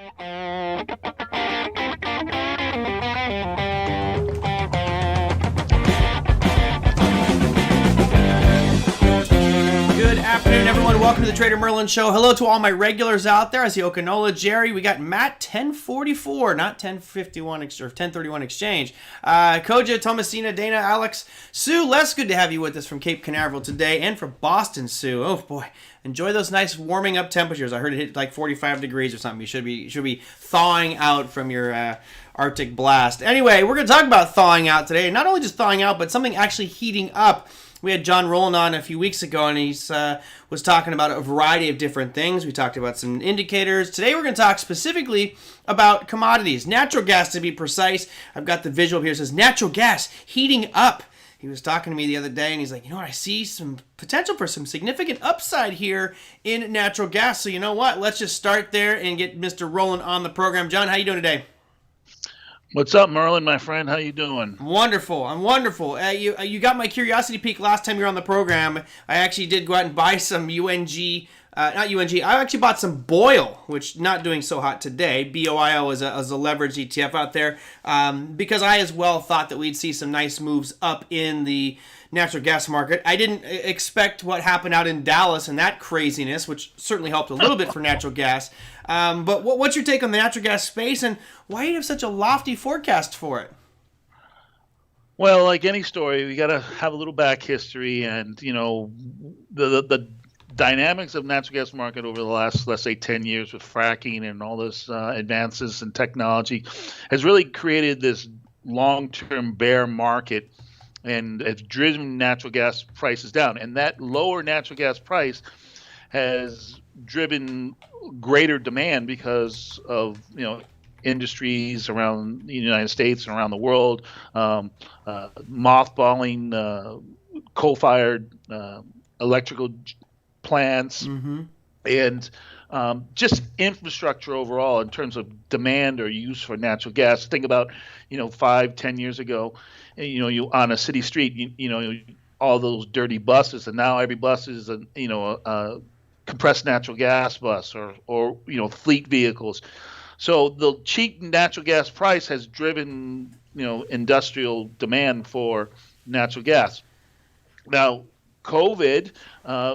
Good afternoon, everyone. Welcome to the TraderMerlin Show. Hello to all my regulars out there. I see Okanola, Jerry. We got Matt, 1044, not 1051 or 1031 exchange. Koja, Thomasina, Dana, Alex, Sue. Les, good to have you with us from Cape Canaveral today, and from Boston, Sue. Oh boy, enjoy those nice warming up temperatures. I heard it hit like 45 degrees or something. You should be thawing out from your Arctic blast. Anyway, we're going to talk about thawing out today. Not only just thawing out, but something actually heating up. We had John Rowland on a few weeks ago, and he was talking about a variety of different things. We talked about some indicators. Today we're going to talk specifically about commodities. Natural gas, to be precise. I've got the visual here. It says natural gas heating up. He was talking to me the other day, and he's like, you know what, I see some potential for some significant upside here in natural gas. So you know what? Let's just start there and get Mr. Rowland on the program. John, how you doing today? What's up, Merlin, my friend? How you doing? Wonderful. I'm wonderful. You got my curiosity peak last time you were on the program. I actually did go out and buy some not UNG. I actually bought some BOIL, which not doing so hot today. BOIL is a leveraged ETF out there because I as well thought that we'd see some nice moves up in the natural gas market. I didn't expect what happened out in Dallas and that craziness, which certainly helped a little bit for natural gas. But what's your take on the natural gas space, and why do you have such a lofty forecast for it? Well, like any story, we got to have a little back history, and you know, the dynamics of natural gas market over the last, let's say, 10 years with fracking and all this advances in technology has really created this long-term bear market, and it's driven natural gas prices down. And that lower natural gas price has driven greater demand because of, you know, industries around the United States and around the world, mothballing coal-fired electrical plants, and just infrastructure overall in terms of demand or use for natural gas. Think about, 5-10 years ago, you on a city street, all those dirty buses, and now every bus is a compressed natural gas bus or fleet vehicles. So the cheap natural gas price has driven industrial demand for natural gas. Now, COVID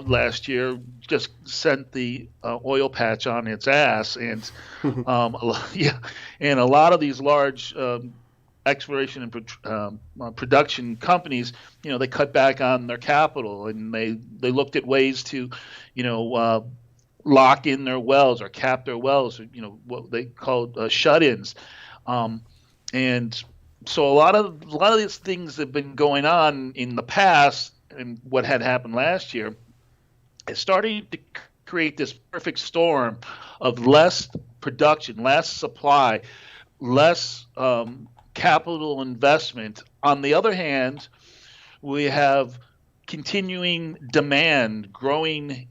last year just sent the oil patch on its ass, and and a lot of these large exploration and production companies, they cut back on their capital, and they looked at ways to, lock in their wells or cap their wells, or, what they called shut-ins, and so a lot of these things have been going on in the past. And what had happened last year is starting to create this perfect storm of less production, less supply, less capital investment. On the other hand, we have continuing demand, growing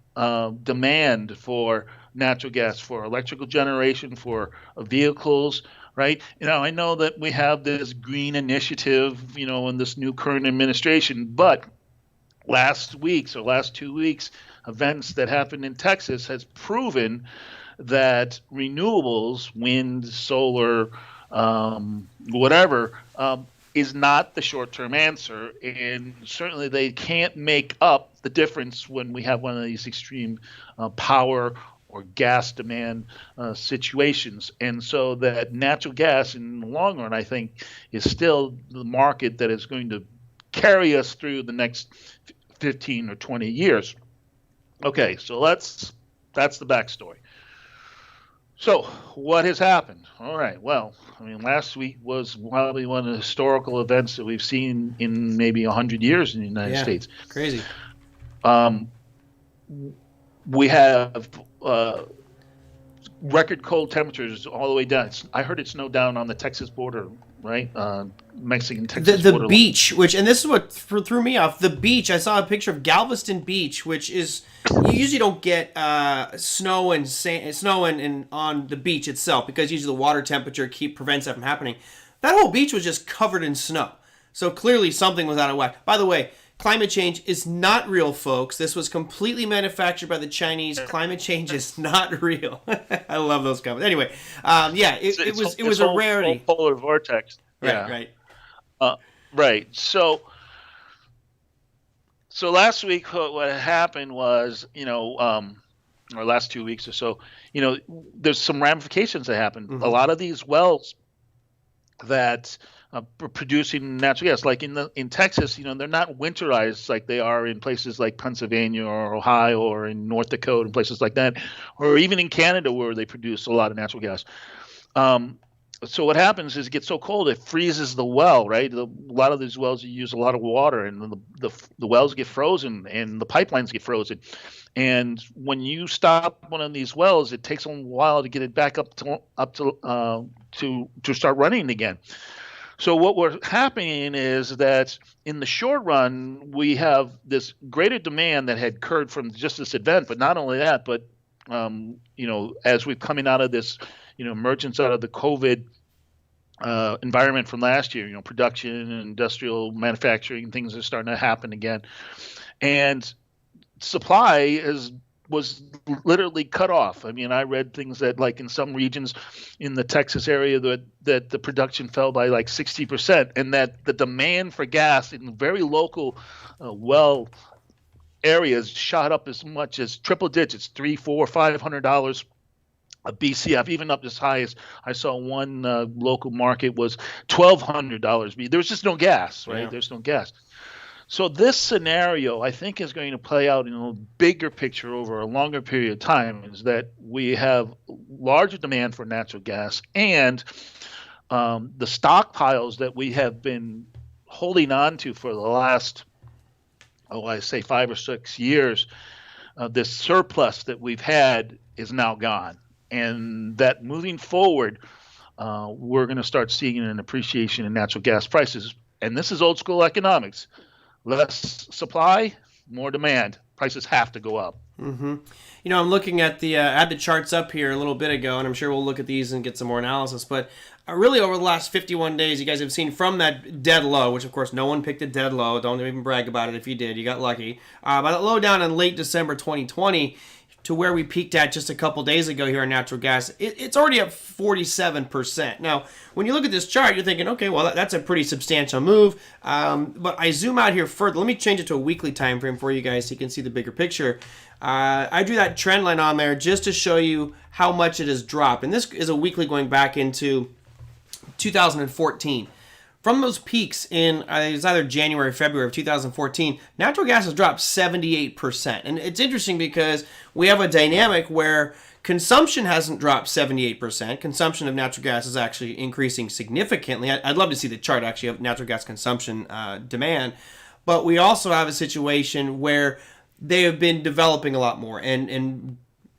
demand for natural gas, for electrical generation, for vehicles, right? I know that we have this green initiative, in this new current administration, but last 2 weeks, events that happened in Texas has proven that renewables, wind, solar, whatever, is not the short-term answer. And certainly they can't make up the difference when we have one of these extreme power or gas demand situations. And so that natural gas in the long run, I think, is still the market that is going to carry us through the next 15 or 20 years. Okay, so that's the backstory. So what has happened? All right, well, last week was probably one of the historical events that we've seen in maybe 100 years in the United States. Crazy. We have record cold temperatures all the way down. I heard it snowed down on the Texas border, right? Mexican-Texas border. The beach, and this is what threw me off. The beach, I saw a picture of Galveston Beach, which is, you usually don't get snow and on the beach itself, because usually the water temperature prevents that from happening. That whole beach was just covered in snow. So clearly something was out of whack. By the way, Climate change is not real, folks. This was completely manufactured by the Chinese. Climate change is not real. I love those comments. Anyway, it was a rarity. Polar vortex. Right, Yeah. right. Right. So last week, what happened was, or last 2 weeks or so, there's some ramifications that happened. Mm-hmm. A lot of these wells that were producing natural gas, like in Texas, they're not winterized like they are in places like Pennsylvania or Ohio or in North Dakota and places like that, or even in Canada where they produce a lot of natural gas. So what happens is it gets so cold it freezes the well, right? A lot of these wells use a lot of water, and the wells get frozen and the pipelines get frozen. And when you stop one of these wells, it takes a while to get it back up to start running again. So what was happening is that in the short run, we have this greater demand that had occurred from just this event. But not only that, but as we're coming out of this, emergence out of the COVID environment from last year, production and industrial manufacturing, things are starting to happen again. And supply was literally cut off. I mean, I read things that, like, in some regions in the Texas area that the production fell by like 60%, and that the demand for gas in very local well areas shot up as much as triple digits, $300, $400, $500 a BCF, even up as high as I saw one local market was $1,200. There was just no gas, right? Yeah. There's no gas. So this scenario, I think, is going to play out in a bigger picture over a longer period of time, is that we have larger demand for natural gas, and the stockpiles that we have been holding on to for the last, I say 5 or 6 years, this surplus that we've had is now gone. And that moving forward, we're going to start seeing an appreciation in natural gas prices. And this is old school economics. Less supply, more demand. Prices have to go up. Mm-hmm. I'm looking at I had the charts up here a little bit ago, and I'm sure we'll look at these and get some more analysis. But really, over the last 51 days, you guys have seen from that dead low, which, of course, no one picked a dead low. Don't even brag about it if you did. You got lucky. By that low down in late December 2020, to where we peaked at just a couple days ago here on natural gas, it's already up 47%. Now, when you look at this chart, you're thinking, okay, well, that's a pretty substantial move. But I zoom out here further. Let me change it to a weekly time frame for you guys so you can see the bigger picture. I drew that trend line on there just to show you how much it has dropped. And this is a weekly going back into 2014. From those peaks in it was either January or February of 2014, natural gas has dropped 78%. And it's interesting because we have a dynamic where consumption hasn't dropped 78%. Consumption of natural gas is actually increasing significantly. I'd love to see the chart actually of natural gas consumption demand. But we also have a situation where they have been developing a lot more and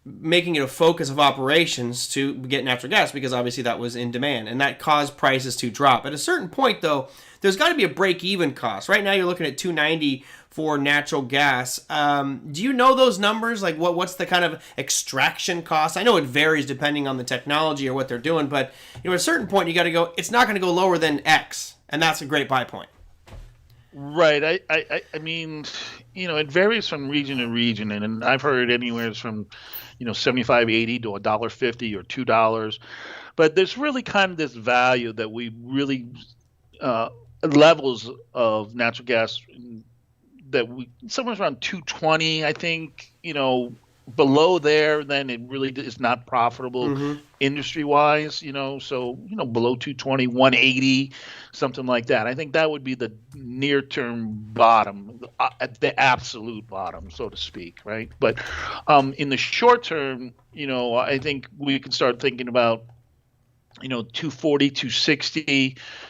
making it a focus of operations to get natural gas, because obviously that was in demand, and that caused prices to drop. At a certain point, though, there's got to be a break-even cost. Right now, you're looking at $2.90 for natural gas. Do you know those numbers? Like, what's the kind of extraction cost? I know it varies depending on the technology or what they're doing, but at a certain point, you got to go. It's not going to go lower than X, and that's a great buy point. Right. I mean, it varies from region to region, and I've heard anywhere from $75.80 to $1.50 or $2, but there's really kind of this value that we really levels of natural gas that we somewhere around 220, I think. Below there, then it really is not profitable industry-wise. So below 220, 180, something like that. I think that would be the near-term bottom, the absolute bottom, so to speak, right? But in the short term, I think we can start thinking about 240, 260,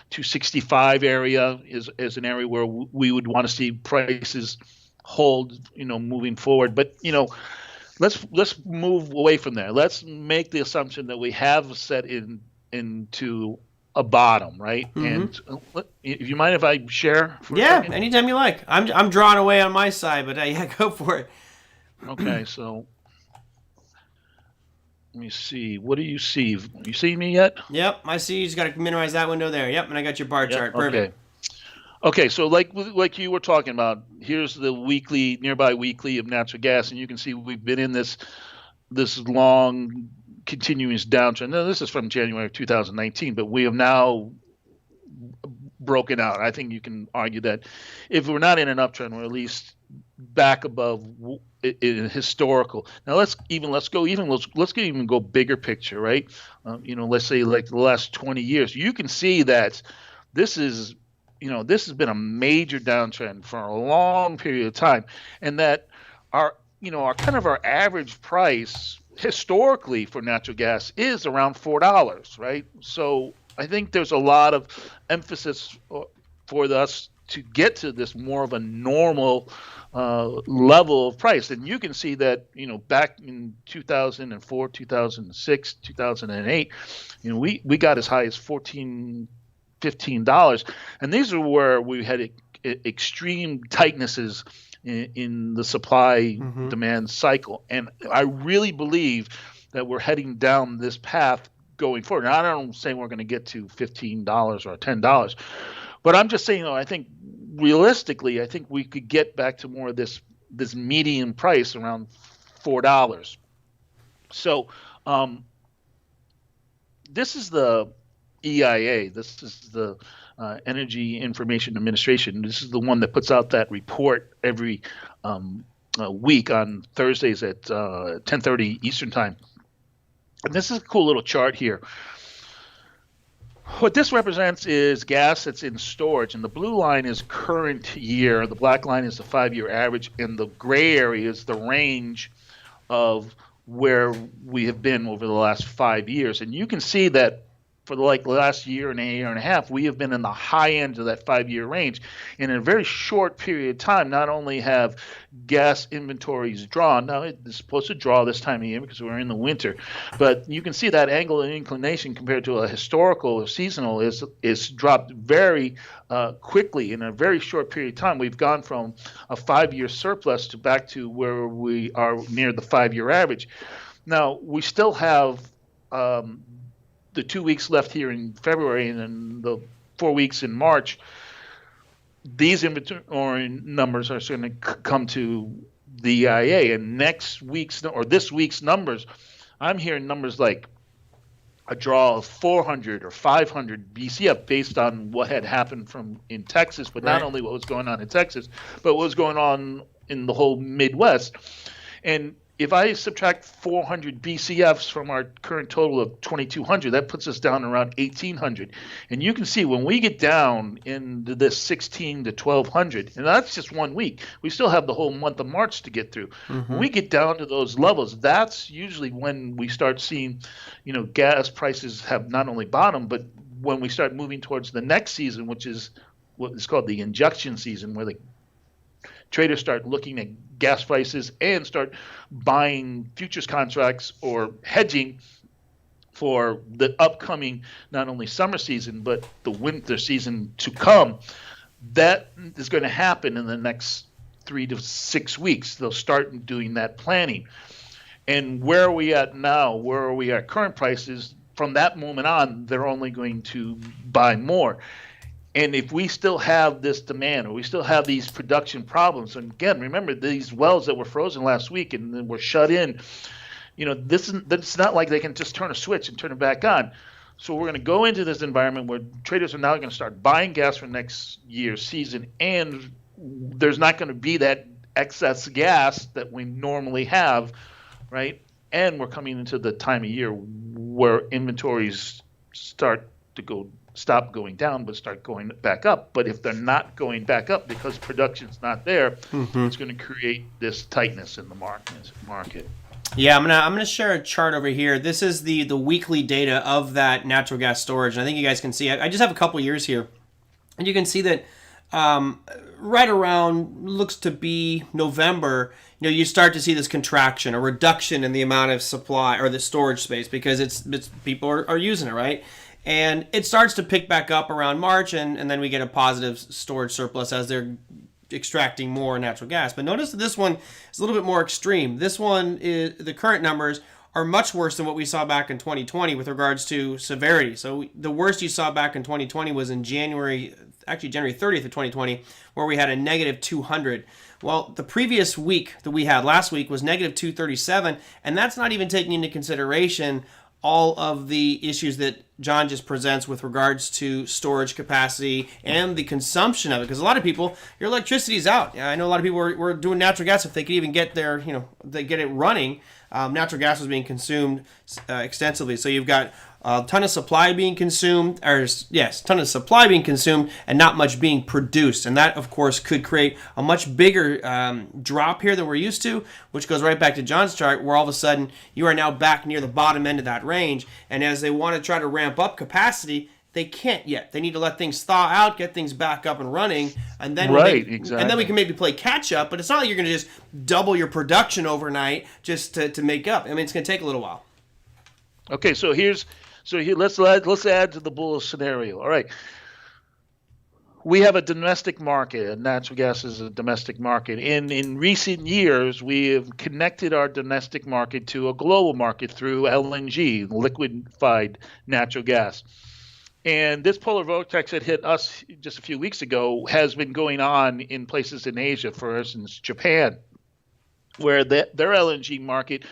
265 area is an area where we would want to see prices hold, moving forward. But let's move away from there. Let's make the assumption that we have set into a bottom, right? And if you mind if I share for a second? Anytime you like. I'm drawing away on my side, but go for it. Okay, so let me see. What do you see? You see me yet? Yep, I see. You just got to minimize that window there. Yep, and I got your bar chart. Perfect. Okay, so like you were talking about, here's the nearby weekly of natural gas, and you can see we've been in this long continuous downtrend. Now, this is from January of 2019, but we have now broken out. I think you can argue that if we're not in an uptrend, we're at least back above in historical. Now let's go bigger picture, right? Let's say like the last 20 years. You can see that this has been a major downtrend for a long period of time, and that our average price historically for natural gas is around $4, right? So I think there's a lot of emphasis for us to get to this more of a normal level of price. And you can see that, back in 2004, 2006, 2008, we got as high as $14-15. And these are where we had extreme tightnesses in the supply demand cycle. And I really believe that we're heading down this path going forward. Now, I don't say we're going to get to $15 or $10, but I'm just saying, I think realistically, I think we could get back to more of this median price around $4. So this is the EIA. This is the Energy Information Administration. This is the one that puts out that report every week on Thursdays at 10:30 Eastern Time. And this is a cool little chart here. What this represents is gas that's in storage, and the blue line is current year, the black line is the 5-year average, and the gray area is the range of where we have been over the last 5 years. And you can see that for the last year and a half, we have been in the high end of that 5-year range. And in a very short period of time, not only have gas inventories drawn, now it's supposed to draw this time of year because we're in the winter, but you can see that angle of inclination compared to a historical or seasonal is dropped very quickly in a very short period of time. We've gone from a 5-year surplus back to where we are near the 5-year average. Now, we still have the 2 weeks left here in February and then the 4 weeks in March. These inventory numbers are going to come to the EIA, and this week's numbers, I'm hearing numbers like a draw of 400 or 500 BCF based on what had happened in Texas, but not only what was going on in Texas, but what was going on in the whole Midwest. And if I subtract 400 BCFs from our current total of 2,200, that puts us down around 1,800. And you can see when we get down into this 16 to 1,200, and that's just 1 week, we still have the whole month of March to get through. When we get down to those levels, that's usually when we start seeing, gas prices have not only bottomed, but when we start moving towards the next season, which is what is called the injection season, where the traders start looking at gas prices and start buying futures contracts or hedging for the upcoming not only summer season but the winter season to come. That is going to happen in the next 3 to 6 weeks. They'll start doing that planning. And where are we at now? Where are we at current prices? From that moment on, they're only going to buy more. And if we still have this demand or we still have these production problems, and again, remember these wells that were frozen last week and then were shut in, it's not like they can just turn a switch and turn it back on. So we're going to go into this environment where traders are now going to start buying gas for next year's season, and there's not going to be that excess gas that we normally have, right? And we're coming into the time of year where inventories stop going down but start going back up. But if they're not going back up because production's not there, it's going to create this tightness in the market. Yeah, I'm gonna share a chart over here. This is the weekly data of that natural gas storage, and I think you guys can see. I just have a couple years here, and you can see that right around looks to be November. You start to see this contraction, a reduction in the amount of supply or the storage space because it's people are using it, right? And it starts to pick back up around March, and then we get a positive storage surplus as they're extracting more natural gas. But notice that this one is a little bit more extreme. This one, the current numbers are much worse than what we saw back in 2020 with regards to severity. So the worst you saw back in 2020 was in January 30th of 2020, where we had a negative 200. Well, the previous week that we had last week was negative 237, and that's not even taking into consideration all of the issues that John just presents with regards to storage capacity and the consumption of it. Because a lot of people, your electricity's out. Yeah, I know a lot of people were doing natural gas if they could even get their, they get it running. Natural gas was being consumed extensively. So you've got a ton of supply being consumed, ton of supply being consumed and not much being produced. And that, of course, could create a much bigger drop here than we're used to, which goes right back to John's chart, where all of a sudden you are now back near the bottom end of that range. And as they want to try to ramp up capacity, they can't yet. They need to let things thaw out, get things back up and running, and then exactly. And then we can maybe play catch up. But it's not like you're going to just double your production overnight just to make up. I mean, it's going to take a little while. Okay, so here let's add to the bullish scenario. All right, we have a domestic market, and natural gas is a domestic market. In recent years, we have connected our domestic market to a global market through LNG, liquefied natural gas. And this polar vortex that hit us just a few weeks ago has been going on in places in Asia, for instance, Japan, where their LNG market,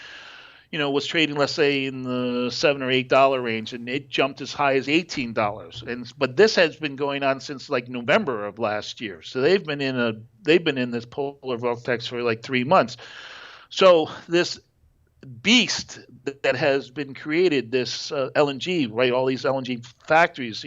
was trading, let's say, in the $7 or $8 range, and it jumped as high as $18. But this has been going on since like November of last year. So they've been in this polar vortex for like 3 months. So this beast that has been created, this LNG, right? All these LNG factories,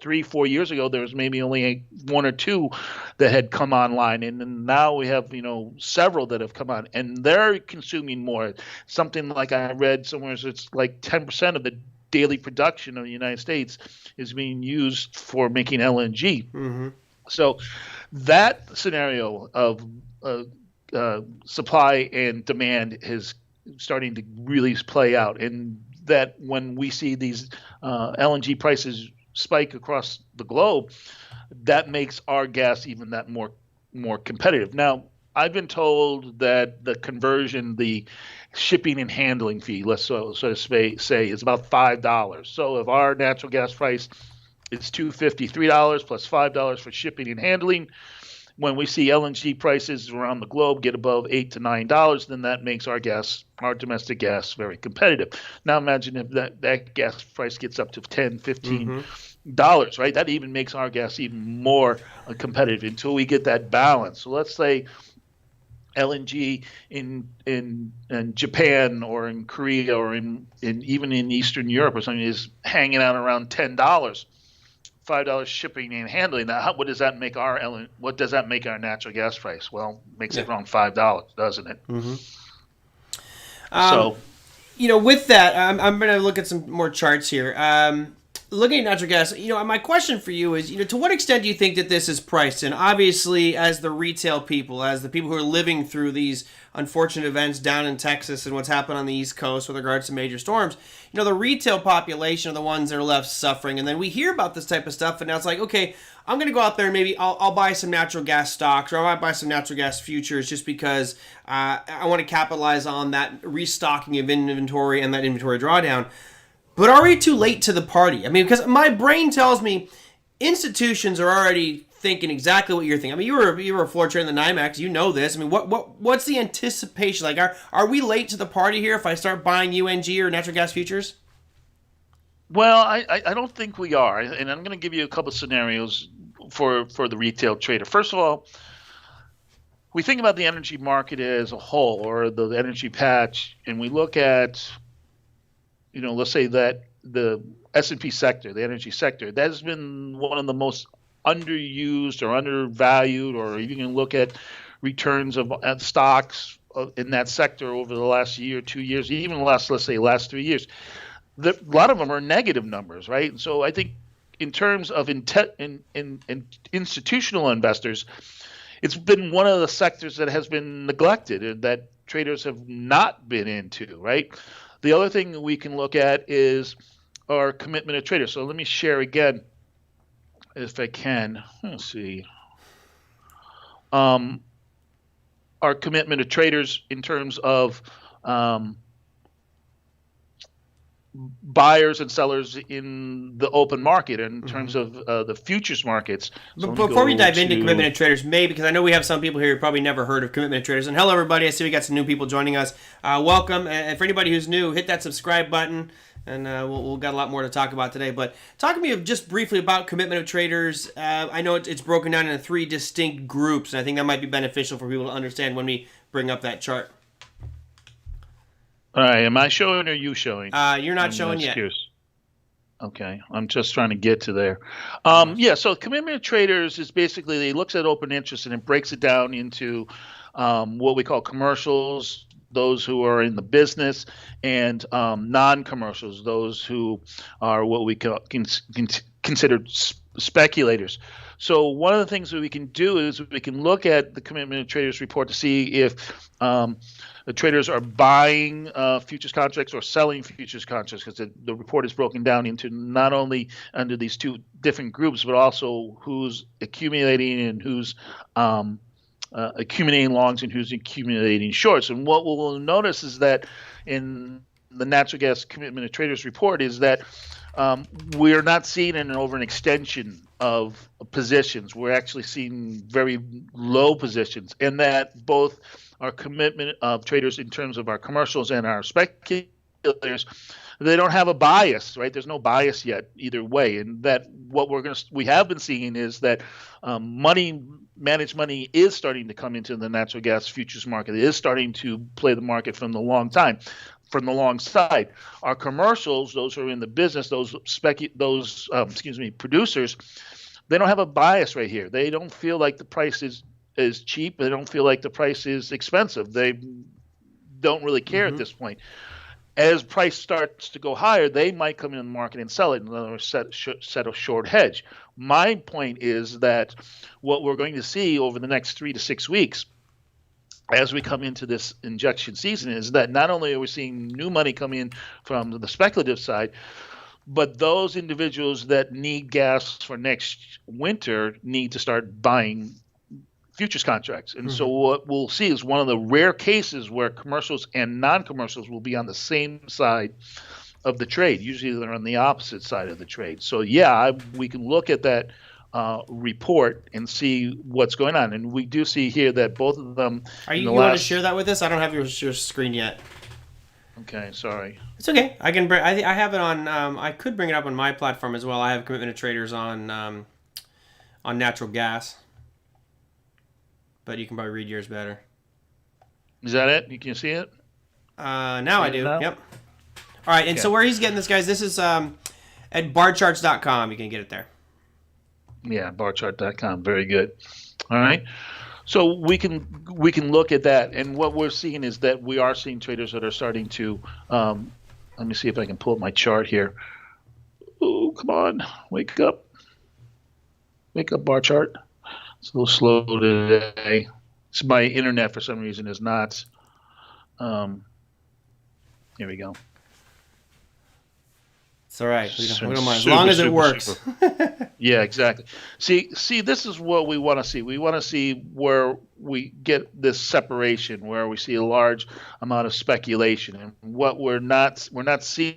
3-4 years ago, there was maybe only 1 or 2 that had come online. And then now we have, several that have come on, and they're consuming more. Something like I read somewhere, it's like 10% of the daily production of the United States is being used for making LNG. Mm-hmm. So that scenario of supply and demand is starting to really play out. And that when we see these LNG prices spike across the globe, that makes our gas even that more competitive. Now, I've been told that the conversion, the shipping and handling fee, let's so to say, is about $5. So if our natural gas price is $2.53 plus $5 for shipping and handling, when we see LNG prices around the globe get above $8 to $9, then that makes our domestic gas very competitive. Now imagine if that gas price gets up to $10, $15, right? That even makes our gas even more competitive until we get that balance. So let's say LNG in Japan or in Korea or in even in Eastern Europe or something is hanging out around $10. $5 shipping and handling. Now, what does that make our natural gas price? Well, it makes it around $5, doesn't it? Mm-hmm. So, with that, I'm going to look at some more charts here. Looking at natural gas, my question for you is, to what extent do you think that this is priced? And obviously, as the retail people, as the people who are living through these unfortunate events down in Texas and what's happened on the East Coast with regards to major storms, the retail population are the ones that are left suffering. And then we hear about this type of stuff, and now it's like, okay, I'm going to go out there and maybe I'll buy some natural gas stocks, or I might buy some natural gas futures just because I want to capitalize on that restocking of inventory and that inventory drawdown. But are we too late to the party? I mean, because my brain tells me institutions are already thinking exactly what you're thinking. I mean, you were a floor trader in the NYMEX. You know this. I mean, what's the anticipation? Like, are we late to the party here if I start buying UNG or natural gas futures? Well, I don't think we are. And I'm going to give you a couple of scenarios for the retail trader. First of all, we think about the energy market as a whole, or the energy patch, and we look at let's say that the S&P sector, the energy sector, that has been one of the most underused or undervalued, or you can look at returns at stocks in that sector over the last year, 2 years, even last 3 years. A lot of them are negative numbers, right? And so I think in terms of institutional investors, it's been one of the sectors that has been neglected and that traders have not been into, right? The other thing that we can look at is our commitment of traders. So let me share again, if I can. Let's see. Our commitment of traders in terms of buyers and sellers in the open market in terms of the futures markets. So before we dive into commitment of traders, maybe because I know we have some people here who probably never heard of commitment of traders. And hello, everybody. I see we got some new people joining us. Welcome. And for anybody who's new, hit that subscribe button. And we'll got a lot more to talk about today. But talk to me just briefly about commitment of traders. I know it's broken down into 3 distinct groups, and I think that might be beneficial for people to understand when we bring up that chart. All right, am I showing or are you showing? You're not showing yet. Okay, I'm just trying to get to there. So commitment of traders is basically, it looks at open interest and it breaks it down into what we call commercials, those who are in the business, and non-commercials, those who are what we consider speculators. So one of the things that we can do is we can look at the commitment of traders report to see if the traders are buying futures contracts or selling futures contracts, because the report is broken down into not only under these 2 different groups, but also who's accumulating and who's accumulating longs and who's accumulating shorts. And what we'll notice is that in the natural gas commitment of traders report is that we're not seeing an overextension of positions. We're actually seeing very low positions, and that both our commitment of traders in terms of our commercials and our speculators, they don't have a bias, right? There's no bias yet either way. And that what we have been seeing is that managed money is starting to come into the natural gas futures market. It is starting to play the market from the long side. Our commercials, those who are in the business, those producers, they don't have a bias right here. They don't feel like the price is cheap. They don't feel like the price is expensive. They don't really care at this point. As price starts to go higher, they might come in the market and sell it in another set of short hedge. My point is that what we're going to see over the next 3 to 6 weeks as we come into this injection season is that not only are we seeing new money come in from the speculative side, but those individuals that need gas for next winter need to start buying futures contracts. And so what we'll see is one of the rare cases where commercials and non-commercials will be on the same side of the trade. Usually they're on the opposite side of the trade. So we can look at that report and see what's going on. And we do see here that both of them. You want to share that with us? I don't have your screen yet. Okay, sorry. It's okay. I can. I have it on. I could bring it up on my platform as well. I have commitment of traders on natural gas. But you can probably read yours better. Is that it? You can see it? Now I do. Now? Yep. All right. And so where he's getting this, guys, this is at barcharts.com. You can get it there. Yeah, barchart.com. Very good. All right. So we can look at that. And what we're seeing is that we are seeing traders that are starting to let me see if I can pull up my chart here. Oh, come on. Wake up. Wake up, bar chart. It's a little slow today. It's my internet for some reason is not. Here we go. It's all right. We don't mind as long as it works. Yeah, exactly. See, this is what we want to see. We want to see where we get this separation, where we see a large amount of speculation, and what we're not seeing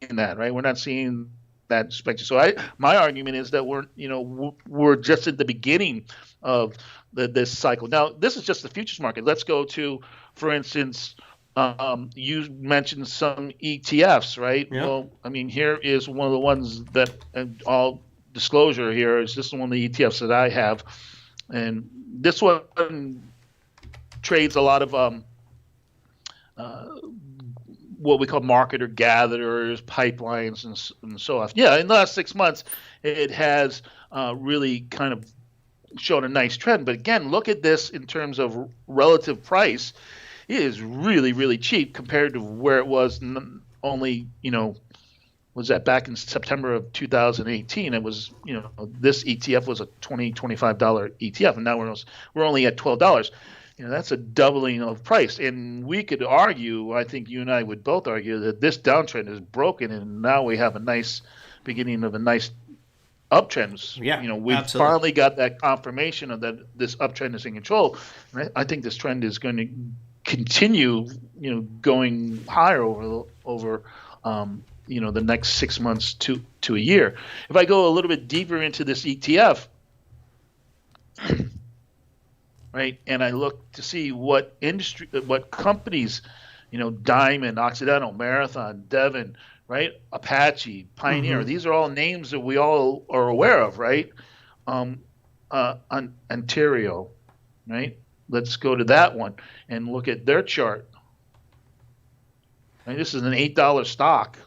that, right? We're not seeing that speculation. So my argument is that we're just at the beginning of this cycle. Now, this is just the futures market. Let's go to, for instance, you mentioned some ETFs, right? Yeah. Well, I mean, here is one of the ones that, all disclosure here, is this is one of the ETFs that I have, and this one trades a lot of what we call marketer gatherers, pipelines, and so on. Yeah, in the last 6 months, it has really kind of shown a nice trend. But again, look at this in terms of relative price. It is really, really cheap compared to where it was only, was that back in September of 2018. It was, this ETF was a $20, $25 ETF, and now we're only at $12. That's a doubling of price. And we could argue, I think you and I would both argue, that this downtrend is broken, and now we have a nice beginning of a nice uptrend. Yeah, we finally got that confirmation of that this uptrend is in control. And I think this trend is going to continue, going higher over the next 6 months to a year. If I go a little bit deeper into this ETF, right, and I look to see what companies, Diamond, Occidental, Marathon, Devon, right, Apache, Pioneer. Mm-hmm. These are all names that we all are aware of, right? Ontario, right? Let's go to that one and look at their chart. Right, this is an $8 stock.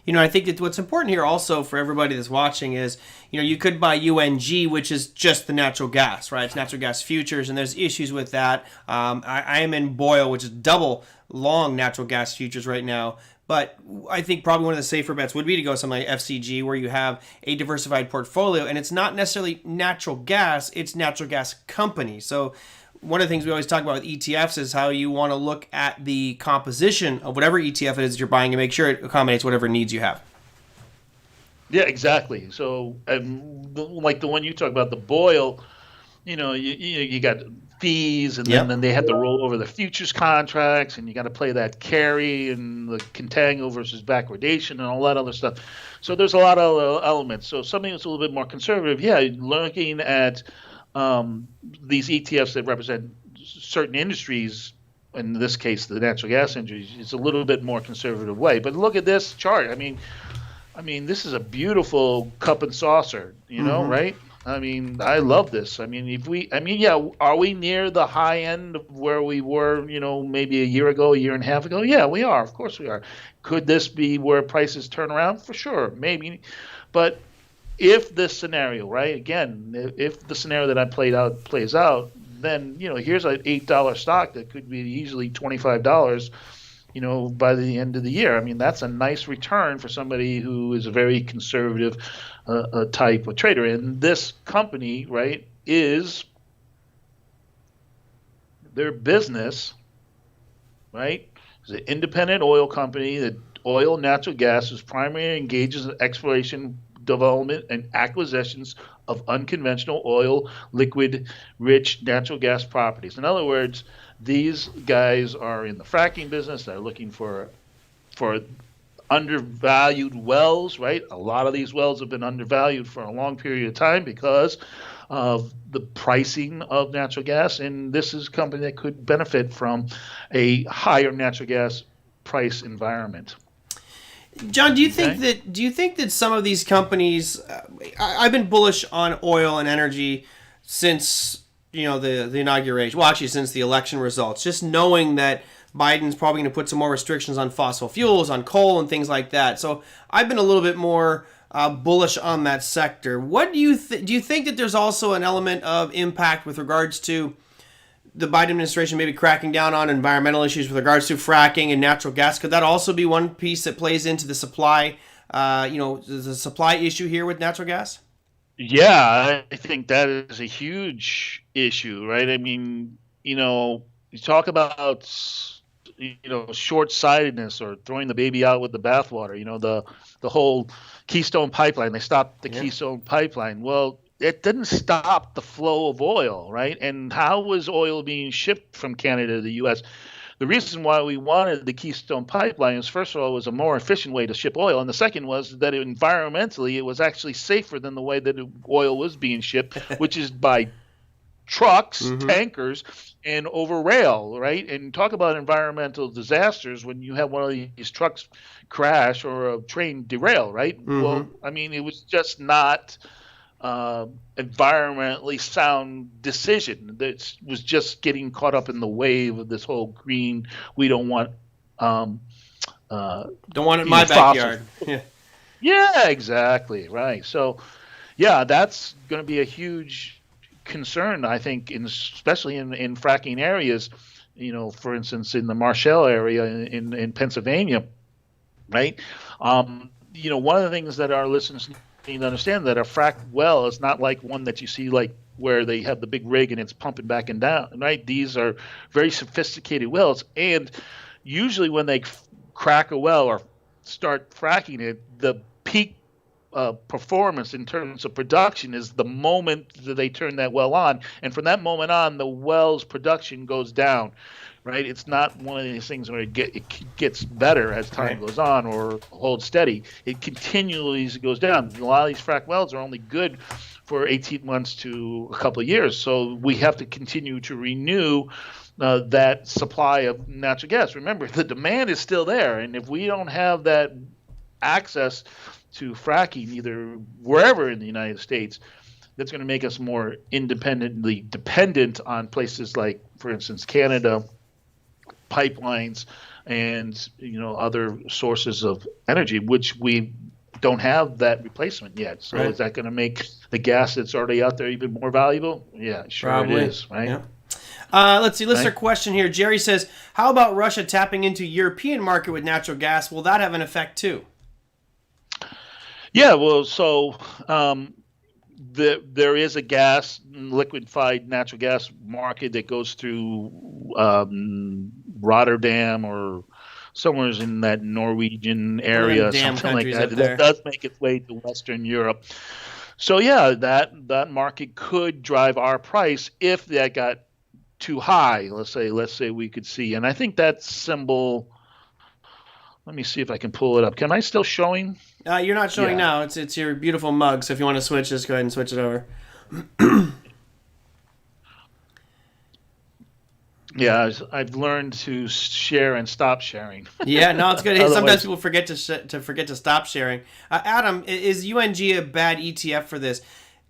I think that what's important here also for everybody that's watching is, you could buy UNG, which is just the natural gas, right? It's natural gas futures, and there's issues with that. I am in Boyle, which is double long natural gas futures right now. But I think probably one of the safer bets would be to go something like FCG, where you have a diversified portfolio, and it's not necessarily natural gas, it's natural gas companies. So one of the things we always talk about with ETFs is how you want to look at the composition of whatever ETF it is that you're buying and make sure it accommodates whatever needs you have. Yeah, exactly. So, like the one you talk about, the Boyle, you got fees, and then they have to roll over the futures contracts, and you got to play that carry and the contango versus backwardation and all that other stuff. So there's a lot of elements. So something that's a little bit more conservative, looking at these ETFs that represent certain industries, in this case the natural gas industry, it's a little bit more conservative way. But look at this chart. I mean, this is a beautiful cup and saucer, right? I mean, I love this. I mean, are we near the high end of where we were, maybe a year and a half ago? Yeah, we are. Of course we are. Could this be where prices turn around? For sure, maybe. But if this scenario, right, again, if the scenario that I plays out, then, here's an $8 stock that could be easily $25, by the end of the year. I mean, that's a nice return for somebody who is a very conservative type of trader. And this company, right, is their business, right, is an independent oil company that oil and natural gas is primarily engages in exploration, development, and acquisitions of unconventional oil, liquid, rich natural gas properties. In other words, these guys are in the fracking business. They're looking for undervalued wells, right? A lot of these wells have been undervalued for a long period of time because of the pricing of natural gas, and this is a company that could benefit from a higher natural gas price environment. John, do you think that some of these companies? I've been bullish on oil and energy since the inauguration. Well, actually, since the election results. Just knowing that Biden's probably going to put some more restrictions on fossil fuels, on coal, and things like that. So I've been a little bit more bullish on that sector. What do you do? You think that there's also an element of impact with regards to the Biden administration maybe cracking down on environmental issues with regards to fracking and natural gas? Could that also be one piece that plays into the supply, the supply issue here with natural gas? Yeah, I think that is a huge issue, right? I mean, you talk about, short-sightedness or throwing the baby out with the bathwater. The whole Keystone Pipeline. They stopped the Keystone Pipeline. Well, it didn't stop the flow of oil, right? And how was oil being shipped from Canada to the U.S.? The reason why we wanted the Keystone Pipeline is, first of all, it was a more efficient way to ship oil. And the second was that environmentally, it was actually safer than the way that oil was being shipped, which is by trucks, tankers, and over rail, right? And talk about environmental disasters when you have one of these trucks crash or a train derail, right? Well, I mean, it was just not environmentally sound decision. That was just getting caught up in the wave of this whole green. We don't want don't want it in my backyard. Yeah, exactly, right. So, yeah, that's going to be a huge concern, I think, especially in fracking areas. For instance, in the Marshall area in Pennsylvania, right? One of the things that our listeners need to understand that a fracked well is not like one that you see like where they have the big rig and it's pumping back and down, right? These are very sophisticated wells, and usually when they crack a well or start fracking it, the peak performance in terms of production is the moment that they turn that well on, and from that moment on, the well's production goes down. right? It's not one of these things where it gets better as time goes on or holds steady. It continually goes down. A lot of these frac wells are only good for 18 months to a couple of years. So we have to continue to renew that supply of natural gas. Remember, the demand is still there. And if we don't have that access to fracking, either wherever in the United States, that's going to make us more independently dependent on places like, for instance, Canada, pipelines, and other sources of energy, which we don't have that replacement yet. So is that going to make the gas that's already out there even more valuable? Yeah, sure. Probably. It is, right? Yeah. Let's see. Listener question here. Jerry says, how about Russia tapping into European market with natural gas? Will that have an effect too? Yeah, well, so there is a liquefied natural gas market that goes through Rotterdam or somewhere in that Norwegian area, something like that. That does make its way to Western Europe. So yeah, that market could drive our price if that got too high. Let's say we could see, and I think that symbol. Let me see if I can pull it up. Am I still showing? You're not showing now. It's your beautiful mug. So if you want to switch, just go ahead and switch it over. Yeah, I've learned to share and stop sharing. Yeah, no, it's good. Sometimes people forget to stop sharing. Adam, is UNG a bad ETF for this?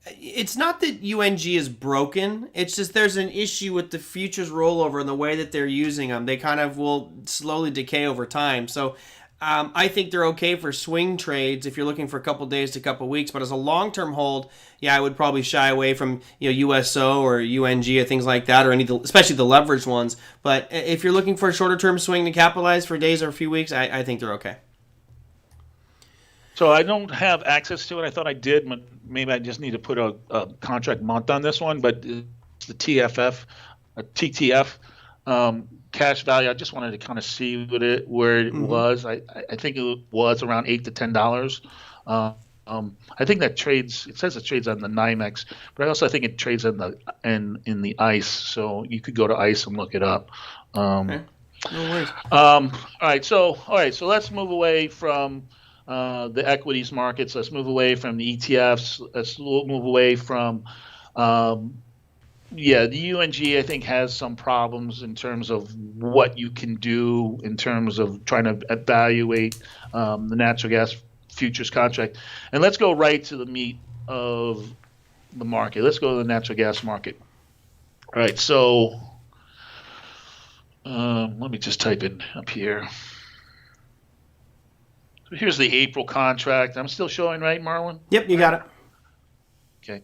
It's not that UNG is broken. It's just there's an issue with the futures rollover and the way that they're using them. They kind of will slowly decay over time. So I think they're okay for swing trades if you're looking for a couple days to a couple weeks. But as a long-term hold, I would probably shy away from USO or UNG or things like that, or especially the leveraged ones. But if you're looking for a shorter-term swing to capitalize for days or a few weeks, I think they're okay. So I don't have access to it. I thought I did, but maybe I just need to put a contract month on this one. But it's the TTF cash value. I just wanted to kind of see where it was. I think it was around $8 to $10. I think that trades. It says it trades on the NYMEX, but I also think it trades in the ICE. So you could go to ICE and look it up. Okay. No worries. All right. So let's move away from the equities markets. Let's move away from the ETFs. Let's move away from, the UNG I think has some problems in terms of what you can do in terms of trying to evaluate the natural gas futures contract. And let's go right to the meat of the market. Let's go to the natural gas market. All right. So let me just type in up here. So here's the April contract. I'm still showing, right, Marlon? Yep, you got it. Okay.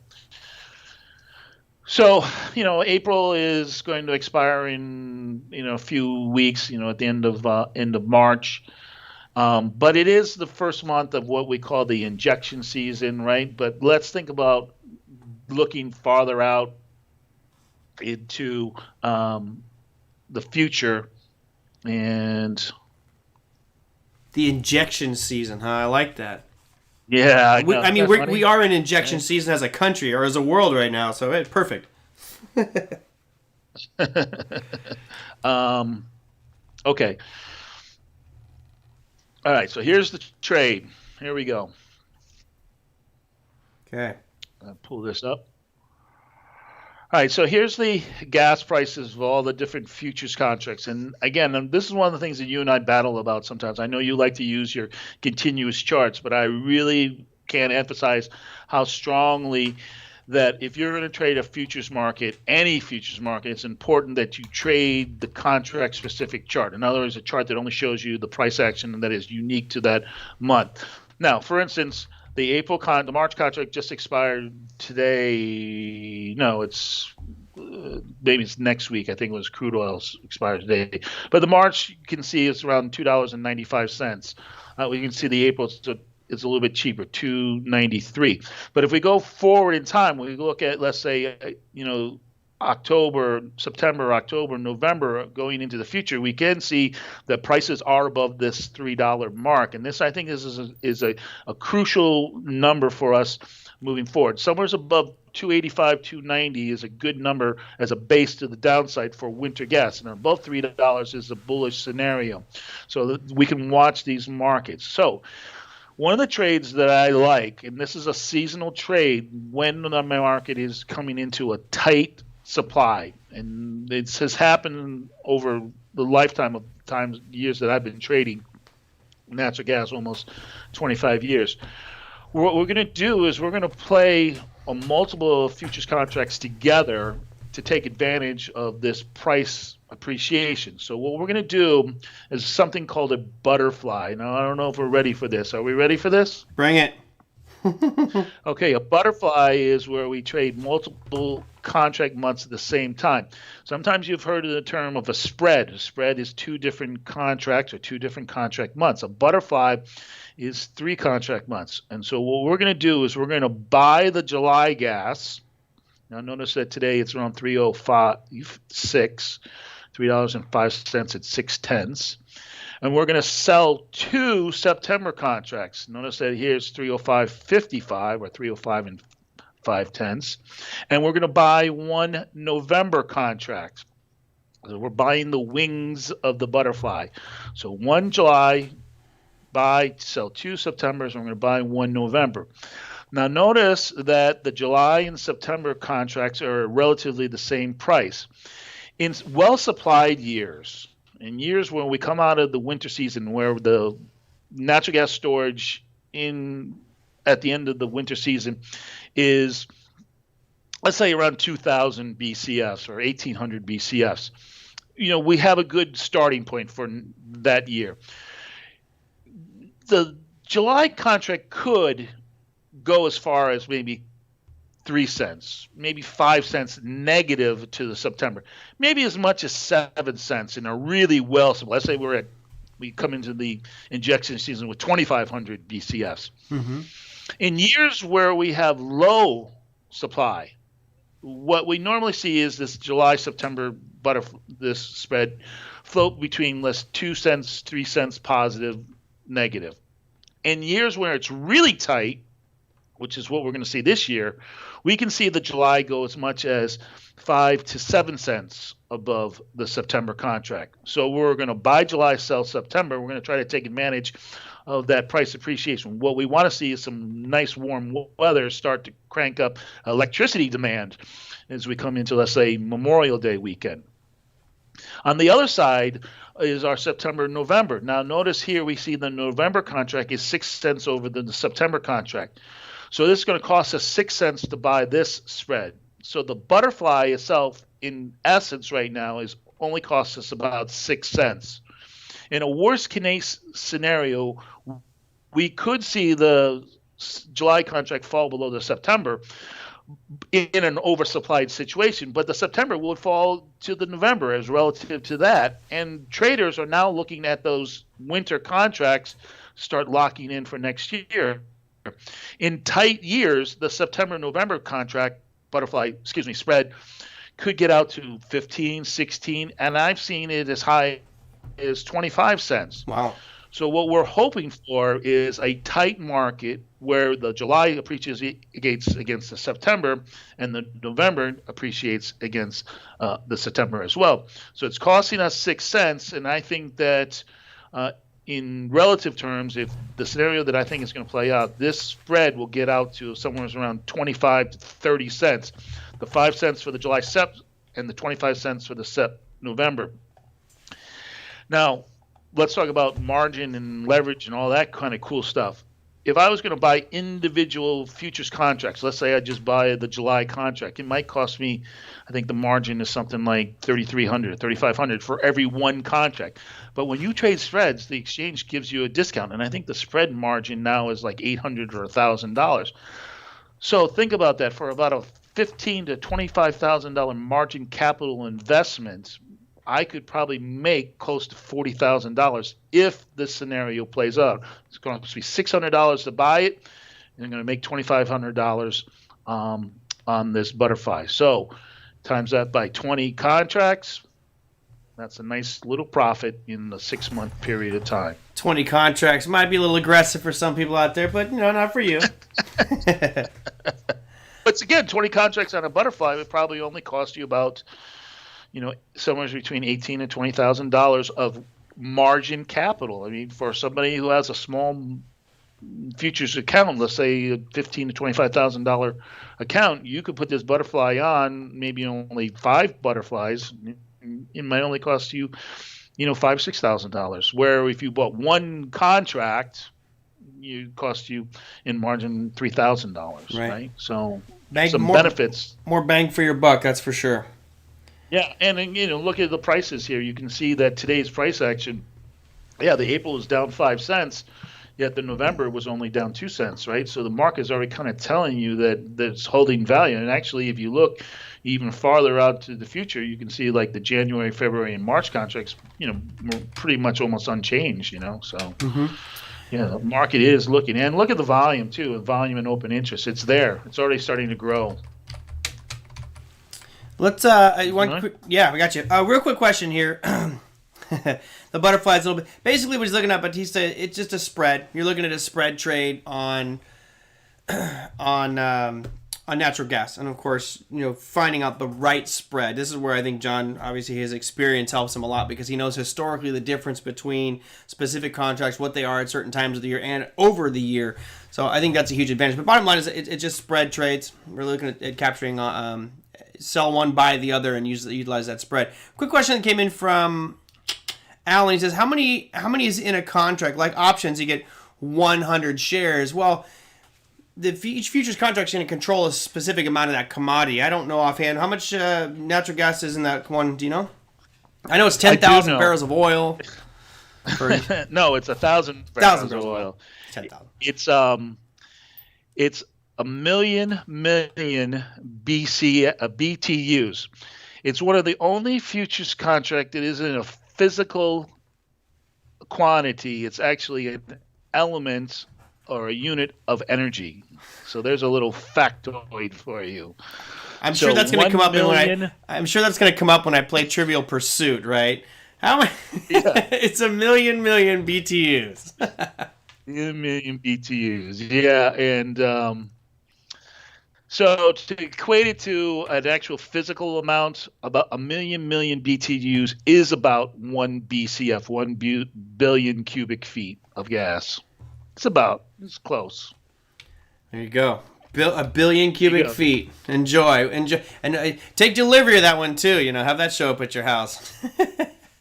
So, April is going to expire in, a few weeks, at the end of March. But it is the first month of what we call the injection season, right? But let's think about looking farther out into the future and the injection season, huh? I like that. Yeah. We are in injection season as a country or as a world right now, so it's perfect. Okay. All right, so here's the trade. Here we go. Okay. I'll pull this up. All right, so here's the gas prices of all the different futures contracts. And again, this is one of the things that you and I battle about sometimes. I know you like to use your continuous charts, but I really can't emphasize how strongly that if you're going to trade a futures market, any futures market, it's important that you trade the contract-specific chart. In other words, a chart that only shows you the price action that is unique to that month. Now, for instance, the March contract just expired today. No, it's maybe it's next week. I think it was crude oil expired today. But the March, you can see it's around $2.95. We can see the April it's a little bit cheaper, $2.93. But if we go forward in time, we look at, let's say, September, October, November, going into the future, we can see that prices are above this $3 mark. And this, I think, is a crucial number for us moving forward. Somewhere above 285, 290 is a good number as a base to the downside for winter gas. And above $3 is a bullish scenario. So that we can watch these markets. So one of the trades that I like, and this is a seasonal trade when the market is coming into a tight supply, and it has happened over the lifetime of years that I've been trading natural gas, almost 25 years. What we're going to do is we're going to play a multiple futures contracts together to take advantage of this price appreciation. So what we're going to do is something called a butterfly. Now, I don't know if we're ready for this. Are we ready for this? Bring it. Okay, a butterfly is where we trade multiple contract months at the same time. Sometimes you've heard of the term of a spread. A spread is two different contracts or two different contract months. A butterfly is 3 contract months. And so what we're going to do is we're going to buy the July gas. Now notice that today it's around 3.06, $3.05 at 6/10. And we're going to sell 2 September contracts. Notice that here's 305.55 or 305 and 5/10. And we're going to buy 1 November contract. So we're buying the wings of the butterfly. So 1 July, buy, sell 2 Septembers, and we're going to buy 1 November. Now notice that the July and September contracts are relatively the same price. In well-supplied years, in years when we come out of the winter season where the natural gas storage at the end of the winter season is, let's say, around 2,000 BCFs or 1,800 BCFs, we have a good starting point for that year. The July contract could go as far as maybe 3 cents, maybe 5 cents negative to the September, maybe as much as 7 cents in a really let's say we come into the injection season with 2,500 BCFs. Mm-hmm. In years where we have low supply, what we normally see is this July-September this spread float between 2 cents, 3 cents positive, negative. In years where it's really tight, which is what we're going to see this year, we can see the July go as much as 5 to 7 cents above the September contract. So we're going to buy July, sell September. We're going to try to take advantage of that price appreciation. What we want to see is some nice warm weather start to crank up electricity demand as we come into, let's say, Memorial Day weekend. On the other side is our September and November. Now notice here we see the November contract is 6 cents over the September contract. So this is going to cost us 6 cents to buy this spread. So the butterfly itself, in essence right now, is only costs us about 6 cents. In a worst case scenario, we could see the July contract fall below the September in an oversupplied situation, but the September would fall to the November as relative to that. And traders are now looking at those winter contracts start locking in for next year. In tight years, the September-November spread could get out to 15, 16, and I've seen it as high as 25 cents. Wow. So what we're hoping for is a tight market where the July appreciates against the September and the November appreciates against the September as well. So it's costing us 6 cents, and I think that in relative terms, if the scenario that I think is going to play out, this spread will get out to somewhere around 25 to 30 cents. The 5 cents for the July SEP and the 25 cents for the SEP November. Now, let's talk about margin and leverage and all that kind of cool stuff. If I was going to buy individual futures contracts, let's say I just buy the July contract, it might cost me, I think the margin is something like $3,300, $3,500 for every one contract. But when you trade spreads, the exchange gives you a discount, and I think the spread margin now is like $800 or $1,000. So think about that. For about a $15,000 to $25,000 margin capital investment, I could probably make close to $40,000 if this scenario plays out. It's going to be $600 to buy it, and I'm going to make $2,500 on this butterfly. So times that by 20 contracts. That's a nice little profit in a 6-month period of time. 20 contracts might be a little aggressive for some people out there, but not for you. But again, 20 contracts on a butterfly would probably only cost you about, somewhere between $18,000 and $20,000 of margin capital. I mean, for somebody who has a small futures account, let's say a $15,000 to $25,000 account, you could put this butterfly on maybe only 5 butterflies. It might only cost you, $5,000-$6,000. Where if you bought one contract, it cost you in margin $3,000. Right. So some benefits. More bang for your buck, that's for sure. Yeah, and look at the prices here. You can see that today's price action. Yeah, the April is down 5 cents. Yet the November was only down 2 cents, right? So the market is already kind of telling you that it's holding value. And actually, if you look even farther out to the future, you can see like the January, February, and March contracts, were pretty much almost unchanged, So, yeah, the market is looking. And look at the volume, too, volume and open interest. It's there. It's already starting to grow. Let's, we got you. Real quick question here. The butterfly's a little bit. Basically, what he's looking at, Batista, it's just a spread. You're looking at a spread trade on natural gas, and of course, finding out the right spread. This is where I think John, obviously, his experience helps him a lot because he knows historically the difference between specific contracts, what they are at certain times of the year and over the year. So I think that's a huge advantage. But bottom line is, it's just spread trades. We're looking at capturing sell one, buy the other, and utilize that spread. Quick question that came in from Alan. He says, how many is in a contract? Like options, you get 100 shares. Well, each futures contract is going to control a specific amount of that commodity. I don't know offhand. How much natural gas is in that one? Do you know? I know it's 10,000 barrels of oil. No, it's 1,000 barrels of oil. 10,000. It's a million BTUs. It's one of the only futures contract that isn't a physical quantity. It's actually an element or a unit of energy. So there's a little factoid for you. I'm sure that's going to come up I'm sure that's going to come up when I play Trivial Pursuit, right? Yeah. It's a million BTUs. A million BTUs. Yeah, and so to equate it to an actual physical amount, about a million BTUs is about 1 BCF, 1 billion cubic feet of gas. It's close. There you go. A billion cubic feet. Enjoy. And take delivery of that one too. Have that show up at your house.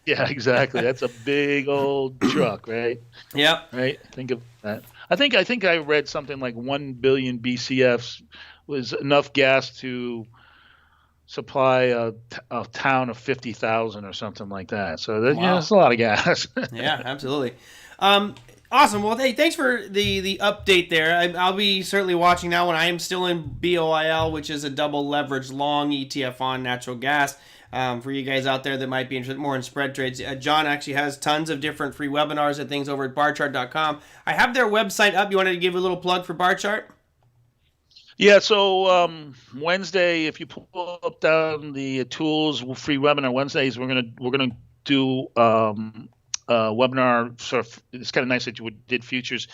Yeah, exactly. That's a big old truck, right? Yep. Right. Think of that. I think I read something like 1 billion BCFs was enough gas to supply a town of 50,000 or something like that. So that's a lot of gas. Yeah, absolutely. Awesome. Well, hey, thanks for the update there. I'll be certainly watching that one. I am still in BOIL, which is a double leverage long ETF on natural gas. For you guys out there that might be interested more in spread trades, John actually has tons of different free webinars and things over at barchart.com. I have their website up. You wanted to give a little plug for Barchart? Yeah, so Wednesday, if you pull up down the tools free webinar Wednesdays, we're gonna do webinar. Sort of, it's kind of nice that you did futures.